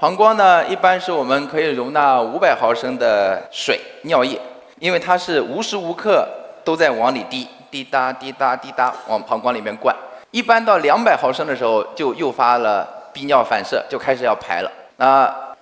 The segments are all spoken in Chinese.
膀胱呢，一般是我们可以容纳500毫升的水尿液，因为它是无时无刻都在往里滴，滴答滴答滴答往膀胱里面灌。一般到200毫升的时候，就诱发了逼尿反射，就开始要排了。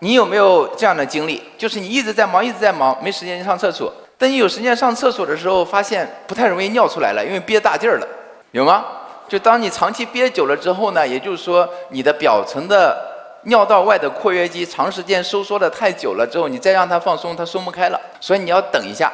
你有没有这样的经历？就是你一直在忙，没时间上厕所。等你有时间上厕所的时候，发现不太容易尿出来了，因为憋大劲儿了，有吗？就当你长期憋久了之后呢，也就是说你的表层的尿道外的括约肌长时间收缩的太久了之后，你再让它放松，它松不开了，所以你要等一下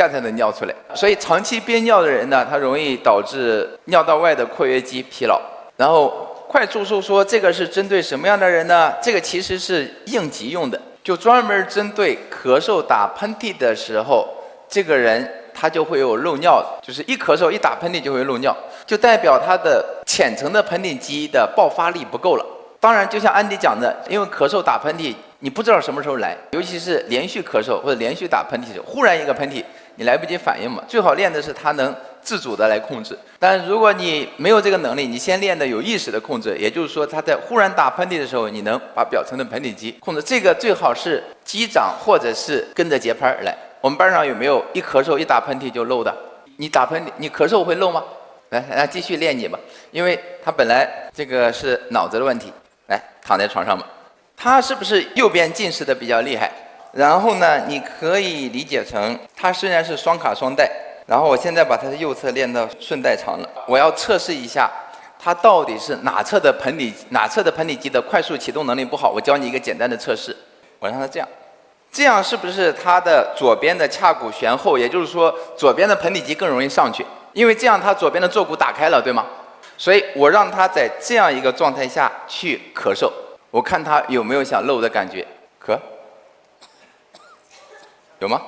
才能尿出来。所以长期憋尿的人呢，它容易导致尿道外的括约肌疲劳。然后快速收缩这个是针对什么样的人呢？这个其实是应急用的，就专门针对咳嗽打喷嚏的时候，这个人他就会有漏尿，就是一咳嗽一打喷嚏就会漏尿，就代表他的浅层的盆底肌的爆发力不够了。当然就像安迪讲的，因为咳嗽打喷嚏你不知道什么时候来，尤其是连续咳嗽或者连续打喷嚏的时候，忽然一个喷嚏你来不及反应嘛，最好练的是他能自主的来控制。但如果你没有这个能力，你先练的有意识的控制，也就是说他在忽然打喷嚏的时候，你能把表层的盆底肌控制，这个最好是击掌或者是跟着节拍来。我们班上有没有一咳嗽一打喷嚏就漏的？你打喷嚏你咳嗽会漏吗？来继续练你吧，因为他本来这个是脑子的问题。来躺在床上吧，他是不是右边近视的比较厉害？然后呢，你可以理解成他虽然是双卡双待，然后我现在把他的右侧练到顺带长了，我要测试一下他到底是哪侧的盆底肌的快速启动能力不好。我教你一个简单的测试，我让他这样是不是他的左边的髂骨悬后，也就是说左边的盆底肌更容易上去，因为这样他左边的坐骨打开了，对吗？所以我让他在这样一个状态下去咳嗽，我看他有没有想漏的感觉。咳，有吗？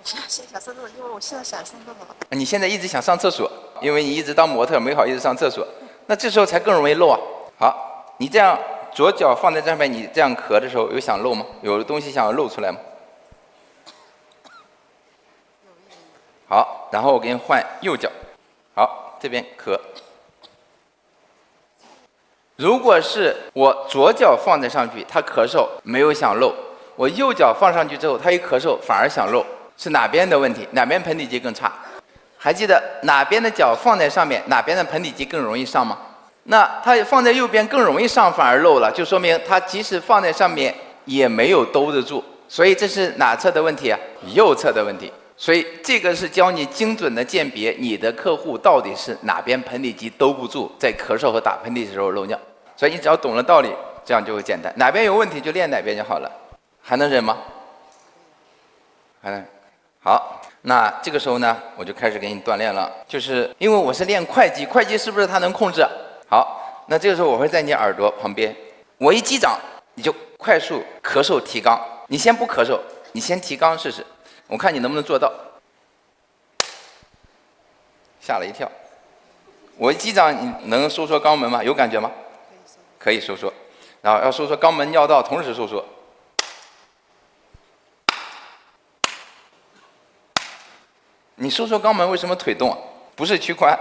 想上厕所，因为我现在想上厕所。你现在一直想上厕所，因为你一直当模特，没好意思上厕所，那这时候才更容易漏啊。好，你这样左脚放在这上面，你这样咳的时候有想漏吗？有东西想要漏出来吗？好，然后我给你换右脚，好，这边咳。如果是我左脚放在上去，他咳嗽没有想漏，我右脚放上去之后，他一咳嗽反而想漏，是哪边的问题？哪边盆底肌更差？还记得哪边的脚放在上面，哪边的盆底肌更容易上吗？那他放在右边更容易上，反而漏了，就说明他即使放在上面也没有兜得住，所以这是哪侧的问题啊？右侧的问题。所以这个是教你精准的鉴别你的客户到底是哪边盆底肌兜不住，在咳嗽和打喷嚏的时候漏尿。所以你只要懂了道理，这样就会简单。哪边有问题就练哪边就好了。还能忍吗？还能。好，那这个时候呢，我就开始给你锻炼了。就是因为我是练会计，会计是不是他能控制？好，那这个时候我会在你耳朵旁边，我一击掌，你就快速咳嗽提肛。你先不咳嗽，你先提肛试试。我看你能不能做到。吓了一跳，我一击掌，你能收缩肛门吗？有感觉吗？可以收缩，然后要收缩肛门、尿道，同时收缩。你收缩肛门为什么腿动啊？不是屈髋，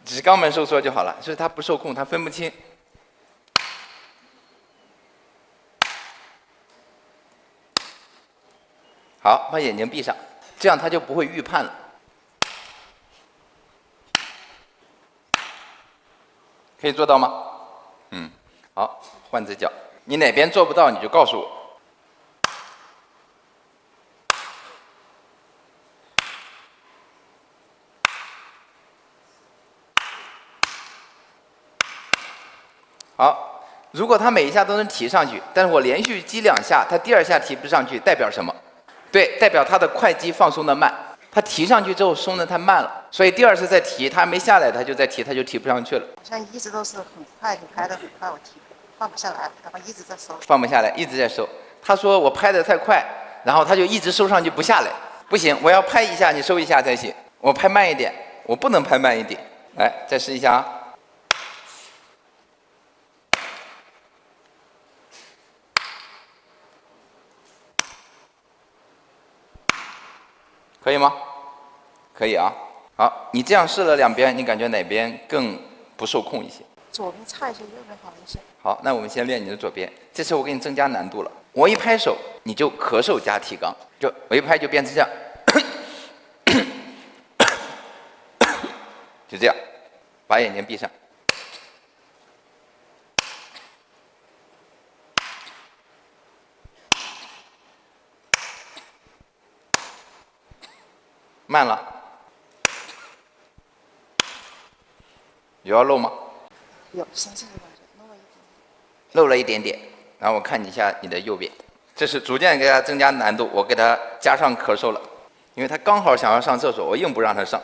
只是肛门收缩就好了，所以它不受控，它分不清。好，把眼睛闭上，这样他就不会预判了。可以做到吗？好，换只脚。你哪边做不到，你就告诉我。好，如果他每一下都能提上去，但是我连续击2下，他第2下提不上去，代表什么？对，代表他的会肌放松的慢，他提上去之后松的太慢了，所以第2次再提，他还没下来，他就再提，他就提不上去了。好像一直都是很快，你拍的很快，我提放不下来，然后一直在收。放不下来，一直在收。他说我拍的太快，然后他就一直收上去不下来。不行，我要拍一下，你收一下才行。我拍慢一点，我不能拍慢一点。来，再试一下啊。可以吗？可以啊。好，你这样试了2边，你感觉哪边更不受控一些？左边差一些，右边好一些。好，那我们先练你的左边。这次我给你增加难度了，我一拍手，你就咳嗽加提肛，就我一拍就变成这样，就这样，把眼睛闭上。慢了，有要漏吗？有，相信这个漏了一点。漏了一点点，然后我看一下你的右边，这是逐渐给他增加难度，我给他加上咳嗽了，因为他刚好想要上厕所，我硬不让他上。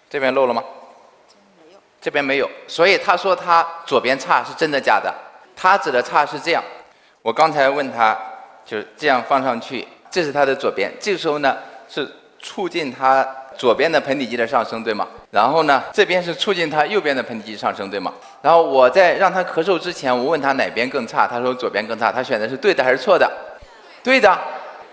这边漏了吗？没有。这边没有，所以他说他左边差是真的假的？他指的差是这样，我刚才问他，就是这样放上去，这是他的左边，这个时候呢是促进他左边的盆底肌的上升，对吗？然后呢，这边是促进他右边的盆底肌上升，对吗？然后我在让他咳嗽之前，我问他哪边更差，他说左边更差，他选的是对的还是错的？对的，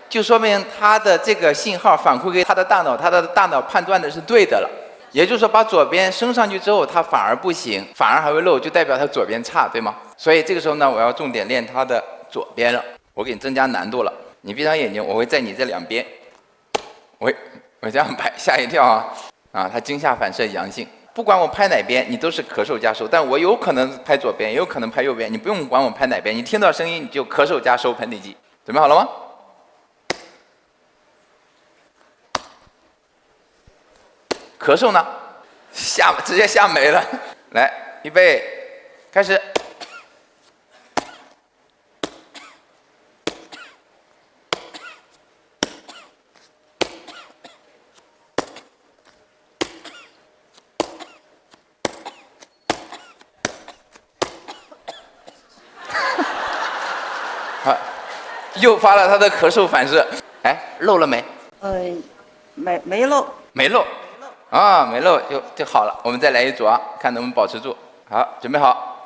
就说明他的这个信号反馈给他的大脑，他的大脑判断的是对的了。也就是说，把左边升上去之后，它反而不行，反而还会漏，就代表它左边差，对吗？所以这个时候呢，我要重点练它的左边了。我给你增加难度了，你闭上眼睛，我会在你这两边，我这样拍，吓一跳啊！啊，它惊吓反射阳性，不管我拍哪边，你都是咳嗽加收，但我有可能拍左边，也有可能拍右边，你不用管我拍哪边，你听到声音你就咳嗽加收盆底肌，准备好了吗？咳嗽呢，直接吓没了。来，预备，开始。好，诱发了他的咳嗽反射。哎，漏了没？没漏。没漏。啊，没漏就好了。我们再来一组啊，看能不能保持住。好，准备好。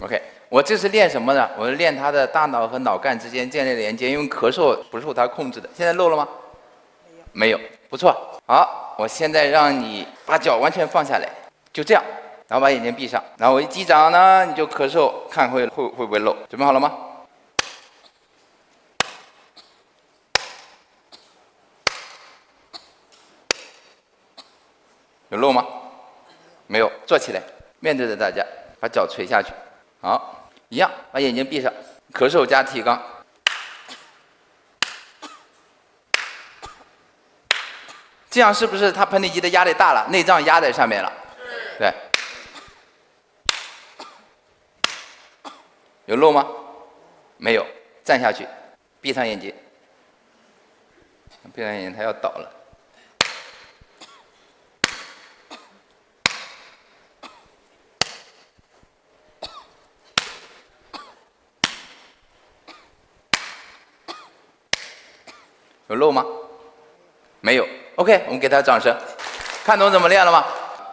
OK， 我这是练什么呢？我是练他的大脑和脑干之间建立连接，因为咳嗽不受他控制的。现在漏了吗？没有，不错。好，我现在让你把脚完全放下来，就这样。然后把眼睛闭上，然后我一击掌呢，你就咳嗽，看会不会漏？准备好了吗？有漏吗？没有，坐起来，面对着大家，把脚垂下去。好，一样，把眼睛闭上，咳嗽加提肛。这样是不是他盆底肌的压力大了，内脏压在上面了？对。有漏吗？没有，站下去，闭上眼睛，闭上眼睛，他要倒了。有漏吗？没有。OK， 我们给他掌声。看懂怎么练了吗？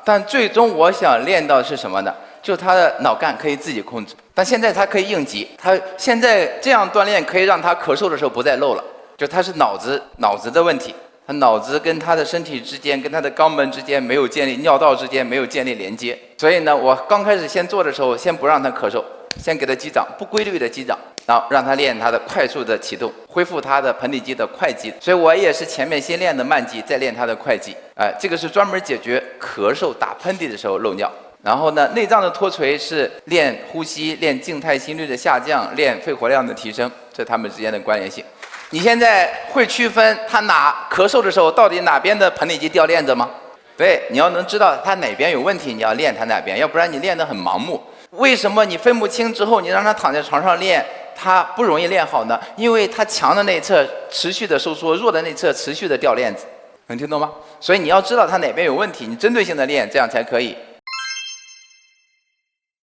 但最终我想练到是什么呢？就他的脑干可以自己控制，但现在他可以应急。他现在这样锻炼可以让他咳嗽的时候不再漏了。就他是脑子的问题，他脑子跟他的身体之间、跟他的肛门之间没有建立，尿道之间没有建立连接。所以呢，我刚开始先做的时候，先不让他咳嗽，先给他击掌，不规律的击掌，然后让他练他的快速的启动，恢复他的盆底肌的快击。所以我也是前面先练的慢击，再练他的快击。这个是专门解决咳嗽打喷嚏的时候漏尿。然后呢，内脏的脱垂是练呼吸、练静态心率的下降、练肺活量的提升，这它们之间的关联性。你现在会区分他咳嗽的时候到底哪边的盆底肌掉链子吗？对，你要能知道他哪边有问题，你要练他哪边，要不然你练得很盲目。为什么你分不清之后，你让他躺在床上练，他不容易练好呢？因为他强的那一侧持续的收缩，弱的那一侧持续的掉链子，能听懂吗？所以你要知道他哪边有问题，你针对性的练，这样才可以。